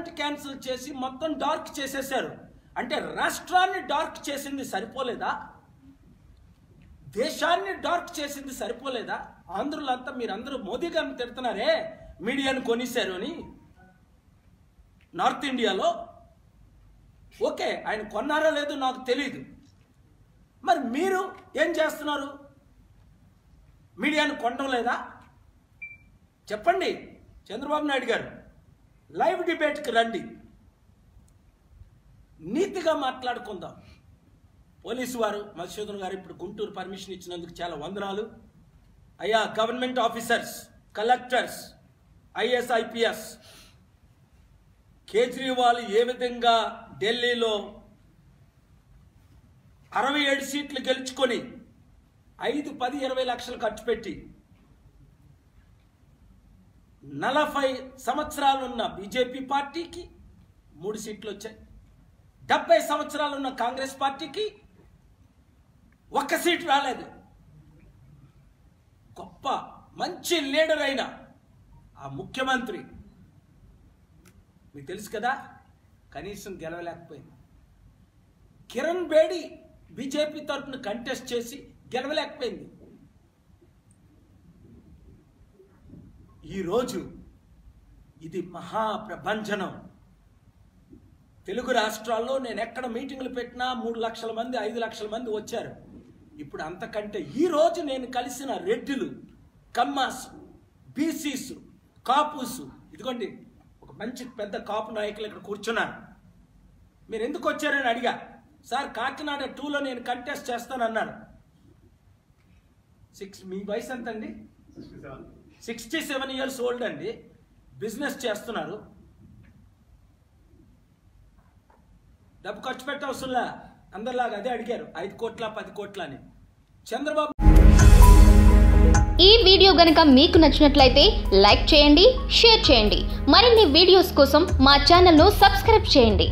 Current cancel చేసి మొత్తం dark చేసేశారు. అంటే రాష్ట్రాన్ని డార్క్ చేసింది సరిపోలేదా? దేశాన్ని డార్క్ చేసింది సరిపోలేదా? ఆంధ్రులంతా మీరందరూ మోదీ గారిని తిడుతున్నారే మీడియాను కొనిశారు అని. నార్త్ ఇండియాలో ఓకే, ఆయన కొన్నారో లేదో నాకు తెలియదు. మరి మీరు ఏం చేస్తున్నారు? మీడియాను కొనడం లేదా? చెప్పండి. చంద్రబాబు నాయుడు గారు లైవ్ డిబేట్కి రండి, నీతిగా మాట్లాడుకుందాం. పోలీసు వారు మధుసూదన్ గారు ఇప్పుడు గుంటూరు పర్మిషన్ ఇచ్చినందుకు చాలా వందనాలు. అయ్యా government officers, collectors, IAS, IPS, Kejriwal ఏ విధంగా ఢిల్లీలో 67 సీట్లు గెలుచుకొని 5, 10, 20 లక్షలు ఖర్చు పెట్టి 40 సంవత్సరాలున్న బీజేపీ పార్టీకి 3 సీట్లు వచ్చాయి. 70 సంవత్సరాలున్న కాంగ్రెస్ పార్టీకి 1 సీటు రాలేదు. గొప్ప మంచి లీడర్ అయిన ఆ ముఖ్యమంత్రి మీకు తెలుసు కదా, కనీసం గెలవలేకపోయింది. కిరణ్ బేడి బీజేపీ తరఫున కంటెస్ట్ చేసి గెలవలేకపోయింది. ఈరోజు ఇది మహాప్రభంజనం. తెలుగు రాష్ట్రాల్లో నేను ఎక్కడ మీటింగులు పెట్టినా 3 లక్షల మంది, 5 లక్షల మంది వచ్చారు. ఇప్పుడు అంతకంటే ఈరోజు నేను కలిసిన రెడ్డిలు, కమ్మాస్, బీసీస్, కాపుస్, ఇదిగోండి ఒక మంచి పెద్ద కాపు నాయకులు ఇక్కడ కూర్చున్నారు. మీరు ఎందుకు వచ్చారని అడిగా. సార్ కాకినాడ 2లో నేను కంటెస్ట్ చేస్తానన్నారు. మీ వయసు ఎంత అండి? 67 ఇయర్స్ ఓల్డ్ అండి. బిజినెస్ చేస్తున్నారు. డబ్బు ఖర్చు పెట్టే అవసరంలా, అందరిలాగా అదే అడిగారు, 5 కోట్ల 10 కోట్ల అని. చంద్రబాబు ఈ వీడియో గనుక మీకు నచ్చినట్లయితే లైక్ చేయండి, షేర్ చేయండి. మరిన్ని వీడియోస్ కోసం మా ఛానల్ను సబ్స్క్రైబ్ చేయండి.